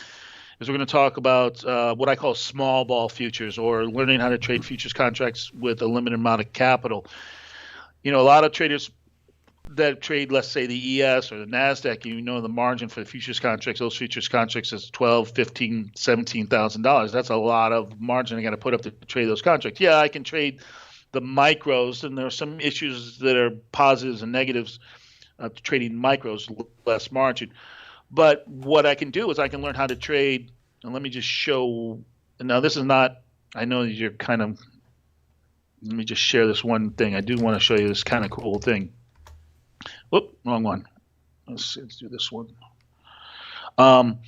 Is we're going to talk about what I call small ball futures, or learning how to trade futures contracts with a limited amount of capital. A lot of traders that trade, let's say, the ES or the NASDAQ, the margin for the futures contracts, those futures contracts is $12,000, $15,000, $17,000. That's a lot of margin I got to put up to trade those contracts. Yeah, I can trade the micros, and there are some issues that are positives and negatives of trading micros, less margin. But what I can do is I can learn how to trade, and let me just show. Now, this is not, I know you're kind of, let me just share this one thing. I do want to show you this kind of cool thing. Whoop, wrong one. Let's do this one. One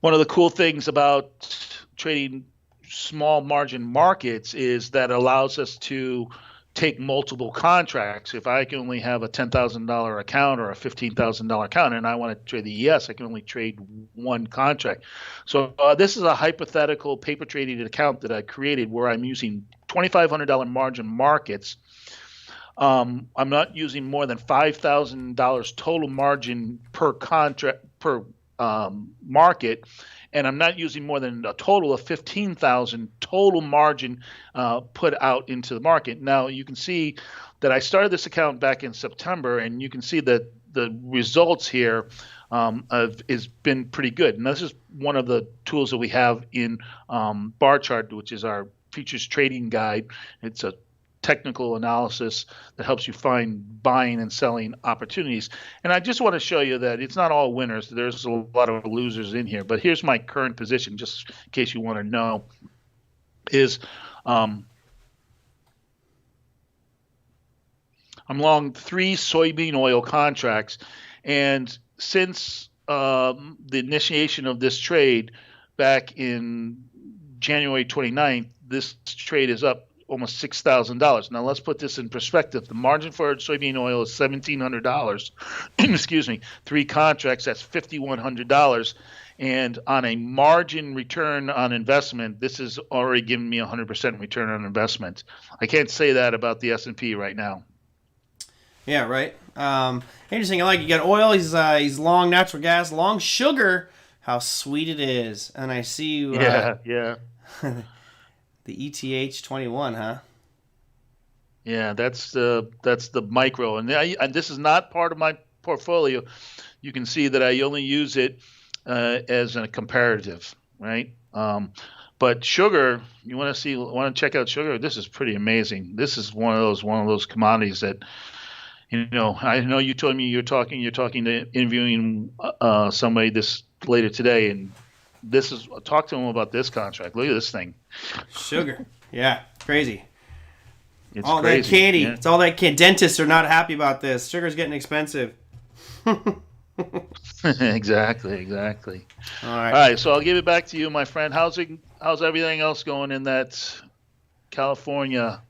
of the cool things about trading small margin markets is that allows us to take multiple contracts. If I can only have a $10,000 account or a $15,000 account and I want to trade the ES, I can only trade one contract. So this is a hypothetical paper trading account that I created where I'm using $2,500 margin markets. I'm not using more than $5,000 total margin per contract per market, and I'm not using more than a total of $15,000 total margin put out into the market. Now you can see that I started this account back in September, and you can see that the results here has been pretty good. And this is one of the tools that we have in Bar Chart, which is our futures trading guide. It's a technical analysis that helps you find buying and selling opportunities. And I just want to show you that it's not all winners. There's a lot of losers in here. But here's my current position, just in case you want to know, is I'm long 3 soybean oil contracts. And since the initiation of this trade back in January 29th, this trade is up almost $6,000. Now let's put this in perspective. The margin for soybean oil is $1,700. Excuse me, 3 contracts, that's $5,100. And on a margin return on investment, this is already giving me 100% return on investment. I can't say that about the S&P right now. Yeah, right. Interesting. I like you got oil. He's long natural gas, long sugar. How sweet it is. And I see you. Yeah. The ETH 21, huh? Yeah, that's the micro, and this is not part of my portfolio. You can see that I only use it as a comparative, right? But sugar, you want to check out sugar? This is pretty amazing. This is one of those commodities that, I know you told me you're talking to interviewing somebody this later today, and talk to him about this contract. Look at this thing. Sugar. Yeah, crazy. It's all crazy. That candy. Yeah. It's all that candy. Dentists are not happy about this. Sugar's getting expensive. Exactly. All right. So I'll give it back to you, my friend. How's everything else going in that California?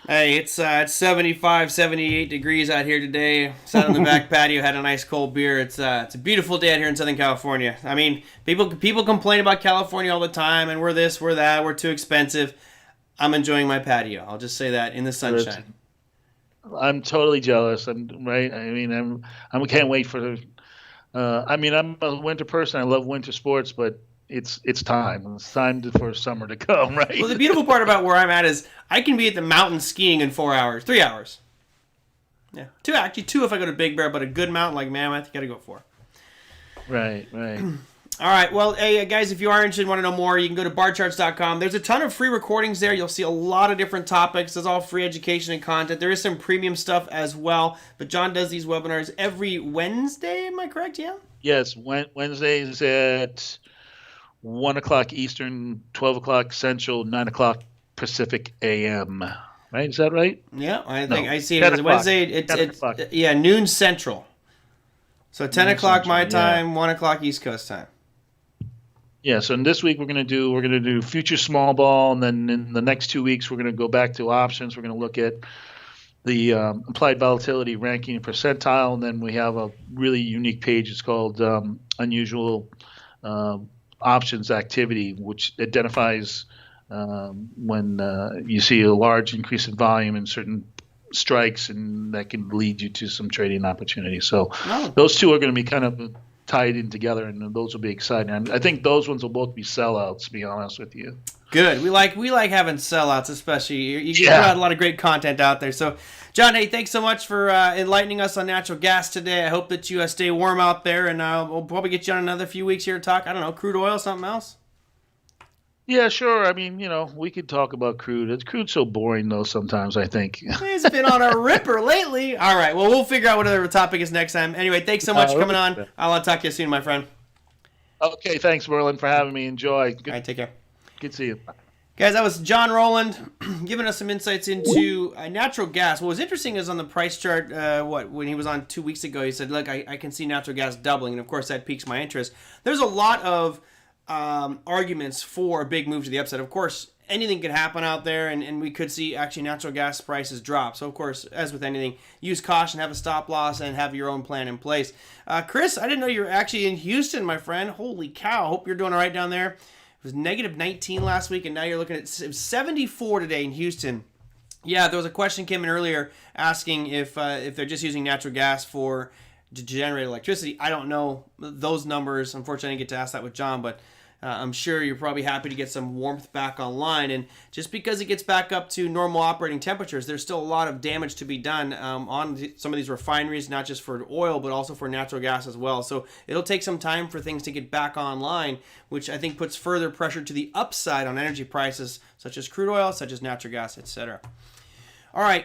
Hey, it's 75, 78 degrees out here today. Sat on the back patio, had a nice cold beer. It's a beautiful day out here in Southern California. I mean, people complain about California all the time, and we're this, we're that, we're too expensive. I'm enjoying my patio. I'll just say that, in the sunshine. I'm totally jealous. I can't wait for. I'm a winter person. I love winter sports, but it's time. It's time for summer to come, right? Well, the beautiful part about where I'm at is I can be at the mountain skiing in 4 hours, 3 hours. Yeah, two if I go to Big Bear, but a good mountain like Mammoth, you got to go 4. Right. All right. Well, hey, guys, if you are interested and want to know more, you can go to barcharts.com. There's a ton of free recordings there. You'll see a lot of different topics. There's all free education and content. There is some premium stuff as well. But John does these webinars every Wednesday. Am I correct, yeah? Yes. Wednesdays at 1 o'clock Eastern, 12 o'clock Central, 9 o'clock Pacific AM. Right? Is that right? Yeah. I think I see it as Wednesday. It's noon Central. So 10 o'clock my time, 1 o'clock East Coast time. Yeah, so in this week we're going to do future small ball, and then in the next 2 weeks we're going to go back to options. We're going to look at the implied volatility ranking and percentile, and then we have a really unique page. It's called unusual options activity, which identifies when you see a large increase in volume in certain strikes, and that can lead you to some trading opportunities. So those two are going to be kind of tied in together, and those will be exciting. I think those ones will both be sellouts, to be honest with you. Good. We like having sellouts, especially. You got a lot of great content out there. So, John, hey, thanks so much for enlightening us on natural gas today. I hope that you stay warm out there, and we'll probably get you on another few weeks here to talk, I don't know, crude oil, something else? Yeah, sure. I mean, we could talk about crude. Crude's so boring, though, sometimes, I think. It's been on a ripper lately. All right. Well, we'll figure out what other topic is next time. Anyway, thanks so much for coming on. I'll talk to you soon, my friend. Okay. Thanks, Merlin, for having me. Enjoy. Good. All right. Take care. Good to see you. Guys, that was John Rowland giving us some insights into natural gas. What was interesting is on the price chart, when he was on 2 weeks ago, he said, look, I can see natural gas doubling. And, of course, that piques my interest. There's a lot of arguments for a big move to the upside. Of course, anything could happen out there, and we could see actually natural gas prices drop. So, of course, as with anything, use caution, have a stop loss, and have your own plan in place. Chris, I didn't know you were actually in Houston, my friend. Holy cow. Hope you're doing all right down there. was negative 19 last week, and now you're looking at 74 today in Houston. Yeah, there was a question came in earlier asking if they're just using natural gas to generate electricity. I don't know those numbers. Unfortunately, I didn't get to ask that with John, but I'm sure you're probably happy to get some warmth back online. And just because it gets back up to normal operating temperatures, there's still a lot of damage to be done on some of these refineries, not just for oil, but also for natural gas as well. So it'll take some time for things to get back online, which I think puts further pressure to the upside on energy prices, such as crude oil, such as natural gas, etc. All right,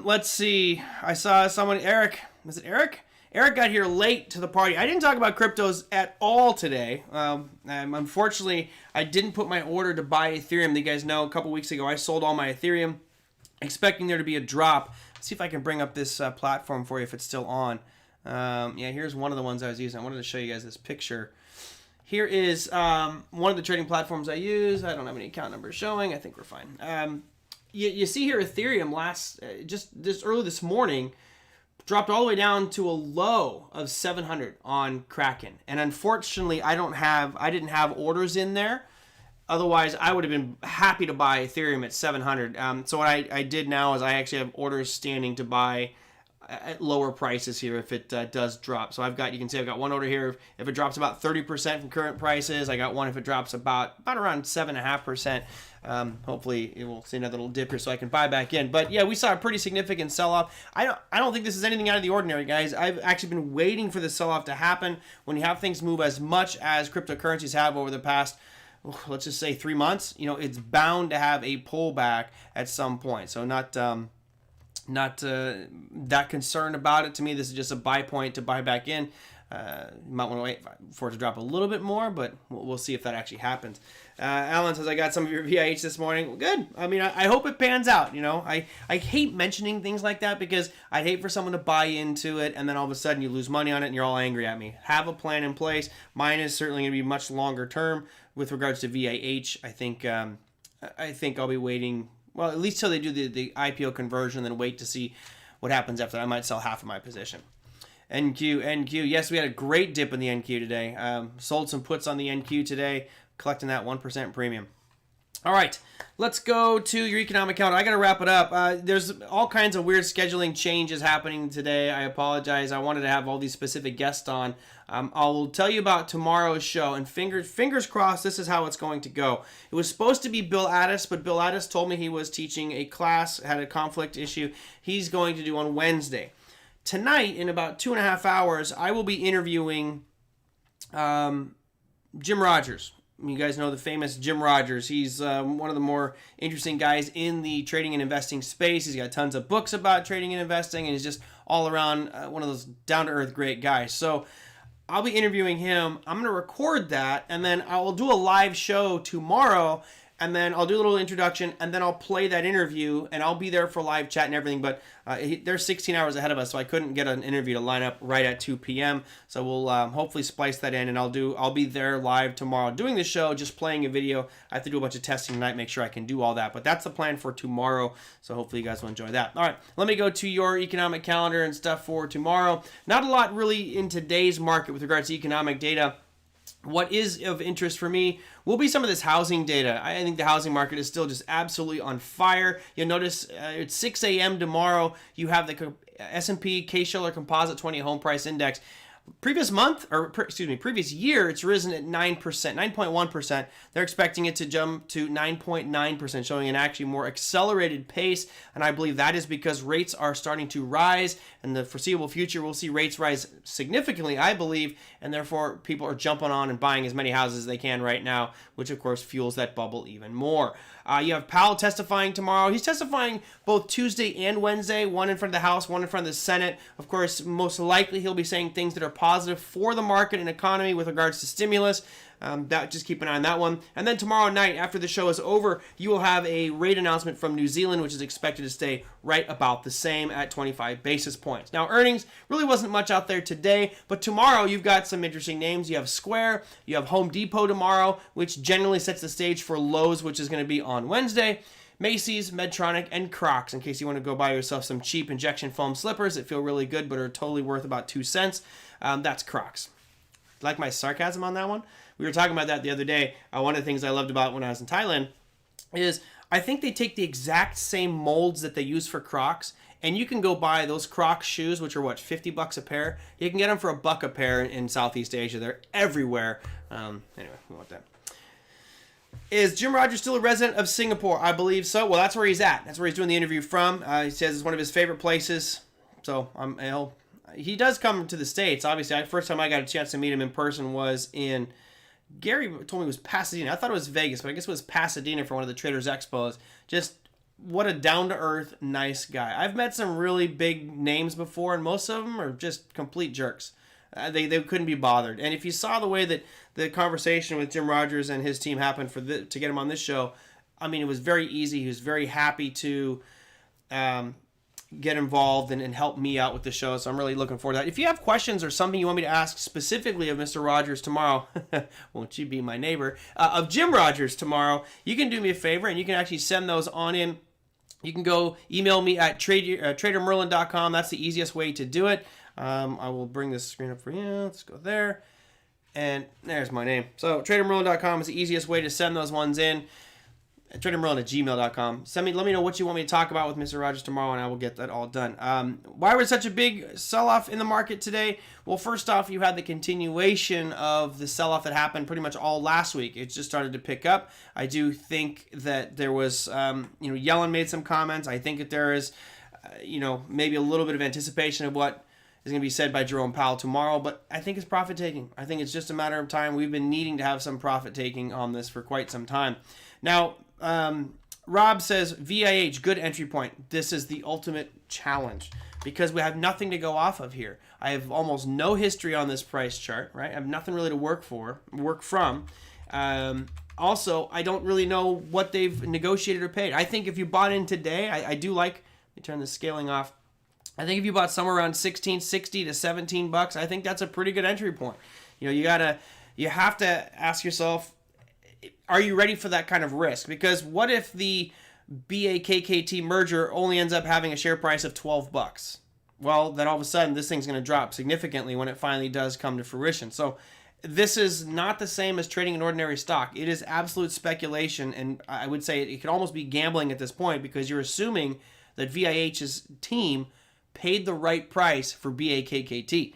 let's see. I saw someone, Eric. Was it Eric? Eric got here late to the party. I didn't talk about cryptos at all today. Unfortunately, I didn't put my order to buy Ethereum. You guys know a couple weeks ago I sold all my Ethereum, expecting there to be a drop. Let's see if I can bring up this platform for you if it's still on. Yeah, here's one of the ones I was using. I wanted to show you guys this picture. Here is one of the trading platforms I use. I don't have any account numbers showing. I think we're fine. You see here Ethereum just early this morning dropped all the way down to a low of 700 on Kraken. And unfortunately, I didn't have orders in there. Otherwise, I would have been happy to buy Ethereum at 700. So what I did now is I actually have orders standing to buy at lower prices here if it does drop. So you can see I've got one order here. If it drops about 30% from current prices, I got one if it drops about around 7.5%. Hopefully it will see another little dip here so I can buy back in. But yeah, we saw a pretty significant sell-off. I don't think this is anything out of the ordinary, guys. I've actually been waiting for the sell-off to happen. When you have things move as much as cryptocurrencies have over the past, let's just say 3 months, it's bound to have a pullback at some point. So not that concerned about it. To me, this is just a buy point to buy back in. You might want to wait for it to drop a little bit more, but we'll see if that actually happens. Alan says, I got some of your VIH this morning. Well, good. I mean, I hope it pans out. I hate mentioning things like that because I'd hate for someone to buy into it and then all of a sudden you lose money on it and you're all angry at me. Have a plan in place. Mine is certainly going to be much longer term with regards to VIH. I think I'll be waiting, well, at least till they do the IPO conversion, then wait to see what happens after that. I might sell half of my position. NQ. Yes, we had a great dip in the NQ today. Sold some puts on the NQ today, collecting that 1% premium. All right, let's go to your economic calendar. I got to wrap it up. There's all kinds of weird scheduling changes happening today. I apologize. I wanted to have all these specific guests on. I'll tell you about tomorrow's show, and fingers crossed this is how it's going to go. It was supposed to be Bill Addis, but Bill Addis told me he was teaching a class, had a conflict issue he's going to do on Wednesday. Tonight, in about 2.5 hours, I will be interviewing Jim Rogers. You guys know the famous Jim Rogers. He's one of the more interesting guys in the trading and investing space. He's got tons of books about trading and investing, and he's just all around one of those down-to-earth great guys. So I'll be interviewing him. I'm going to record that, and then I will do a live show tomorrow, and then I'll do a little introduction, and then I'll play that interview, and I'll be there for live chat and everything, but they're 16 hours ahead of us, so I couldn't get an interview to line up right at 2 p.m., so we'll hopefully splice that in, and I'll be there live tomorrow doing the show, just playing a video. I have to do a bunch of testing tonight, make sure I can do all that, but that's the plan for tomorrow, so hopefully you guys will enjoy that. All right, let me go to your economic calendar and stuff for tomorrow. Not a lot really in today's market with regards to economic data. What is of interest for me will be some of this housing data. I think the housing market is still just absolutely on fire. You'll notice at 6 a.m. tomorrow, you have the S&P Case-Shiller Composite 20 Home Price Index. Previous year, it's risen at 9%, 9.1%. They're expecting it to jump to 9.9%, showing an actually more accelerated pace. And I believe that is because rates are starting to rise. In the foreseeable future, we'll see rates rise significantly, I believe. And therefore, people are jumping on and buying as many houses as they can right now, which of course fuels that bubble even more. You have Powell testifying tomorrow. He's testifying both Tuesday and Wednesday, one in front of the House, one in front of the Senate. Of course, most likely he'll be saying things that are positive for the market and economy with regards to stimulus. Just keep an eye on that one. And then tomorrow night, after the show is over, you will have a rate announcement from New Zealand, which is expected to stay right about the same at 25 basis points. Now, earnings really wasn't much out there today, but tomorrow you've got some interesting names. You have Square, you have Home Depot tomorrow, which generally sets the stage for Lowe's, which is going to be on Wednesday. Macy's, Medtronic, and Crocs, in case you want to go buy yourself some cheap injection foam slippers that feel really good but are totally worth about 2 cents. That's Crocs. like my sarcasm on that one? We were talking about that the other day. One of the things I loved about when I was in Thailand is I think they take the exact same molds that they use for Crocs, and you can go buy those Crocs shoes, which are what, $50 a pair. You can get them for $1 a pair in Southeast Asia. They're everywhere. Anyway, we want that. Is Jim Rogers still a resident of Singapore? I believe so. Well, that's where he's at. That's where he's doing the interview from. He says it's one of his favorite places. So he does come to the States. Obviously, first time I got a chance to meet him in person was in, Gary told me it was Pasadena. I thought it was Vegas, but I guess it was Pasadena for one of the Traders Expos. Just what a down-to-earth, nice guy. I've met some really big names before, and most of them are just complete jerks. They couldn't be bothered. And if you saw the way that the conversation with Jim Rogers and his team happened to get him on this show, I mean, it was very easy. He was very happy to get involved and help me out with the show. So I'm really looking forward to that. If you have questions or something you want me to ask specifically of Mr. Rogers tomorrow, won't you be my neighbor, of Jim Rogers tomorrow, you can do me a favor and you can actually send those on in. You can go email me at TraderMerlin.com. That's the easiest way to do it. I will bring this screen up for you. Let's go there. And there's my name. So TraderMerlin.com is the easiest way to send those ones in. TraderMerlin@gmail.com. Let me know what you want me to talk about with Mr. Rogers tomorrow, and I will get that all done. Why was such a big sell-off in the market today? Well, first off, you had the continuation of the sell-off that happened pretty much all last week. It just started to pick up. I do think that there was, Yellen made some comments. I think that there is, maybe a little bit of anticipation of what is going to be said by Jerome Powell tomorrow, but I think it's profit taking. I think it's just a matter of time. We've been needing to have some profit taking on this for quite some time. Now, Rob says, VIH, good entry point. This is the ultimate challenge because we have nothing to go off of here. I have almost no history on this price chart, right? I have nothing really to work from. Also, I don't really know what they've negotiated or paid. I think if you bought in today, I do like, let me turn the scaling off. I think if you bought somewhere around $16.60 to $17, I think that's a pretty good entry point. You have to ask yourself, are you ready for that kind of risk? Because what if the BA-KKT merger only ends up having a share price of $12? Well, then all of a sudden this thing's going to drop significantly when it finally does come to fruition. So this is not the same as trading an ordinary stock. It is absolute speculation, and I would say it could almost be gambling at this point because you're assuming that VIH's team paid the right price for BA-KKT.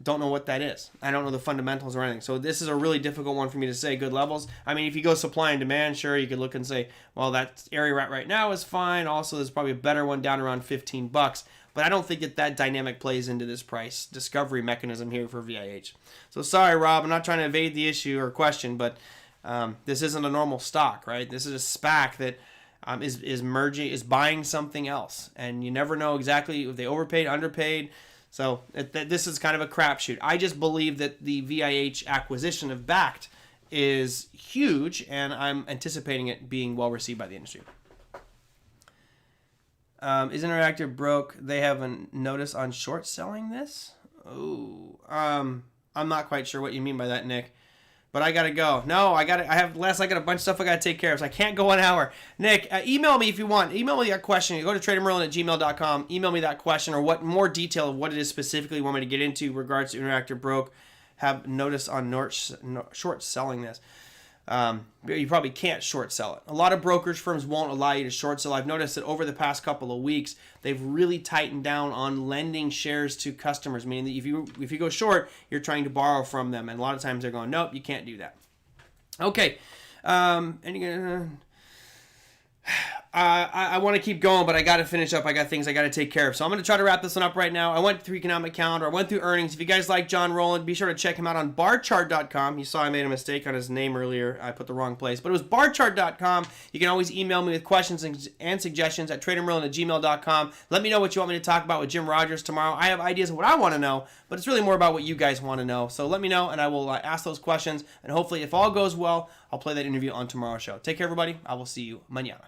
Don't know what that is. I don't know the fundamentals or anything. So this is a really difficult one for me to say good levels. I mean, if you go supply and demand, sure, you could look and say, well, that area right now is fine. Also, there's probably a better one down around $15. But I don't think that dynamic plays into this price discovery mechanism here for VIH. So sorry, Rob. I'm not trying to evade the issue or question, but this isn't a normal stock, right? This is a SPAC that is buying something else. And you never know exactly if they overpaid, underpaid. So this is kind of a crapshoot. I just believe that the VIH acquisition of Bakkt is huge, and I'm anticipating it being well received by the industry. Is Interactive broke? They have a notice on short selling this? Oh, I'm not quite sure what you mean by that, Nick. But I gotta go. No, I got a bunch of stuff I gotta take care of, so I can't go an hour. Nick, email me if you want. Email me that question. You go to TraderMerlin@gmail.com. Email me that question or what more detail of what it is specifically you want me to get into in regards to Interactive broke. Have notice on short selling this. You probably can't short sell it. A lot of brokerage firms won't allow you to short sell. I've noticed that over the past couple of weeks, they've really tightened down on lending shares to customers, meaning that if you go short, you're trying to borrow from them. And a lot of times they're going, nope, you can't do that. Okay. I want to keep going, but I got to finish up. I got things I got to take care of. So I'm going to try to wrap this one up right now. I went through economic calendar. I went through earnings. If you guys like John Rowland, be sure to check him out on barchart.com. You saw I made a mistake on his name earlier. I put the wrong place, but it was barchart.com. You can always email me with questions and suggestions at TraderMerlin@gmail.com. Let me know what you want me to talk about with Jim Rogers tomorrow. I have ideas of what I want to know, but it's really more about what you guys want to know. So let me know, and I will ask those questions. And hopefully, if all goes well, I'll play that interview on tomorrow's show. Take care, everybody. I will see you mañana.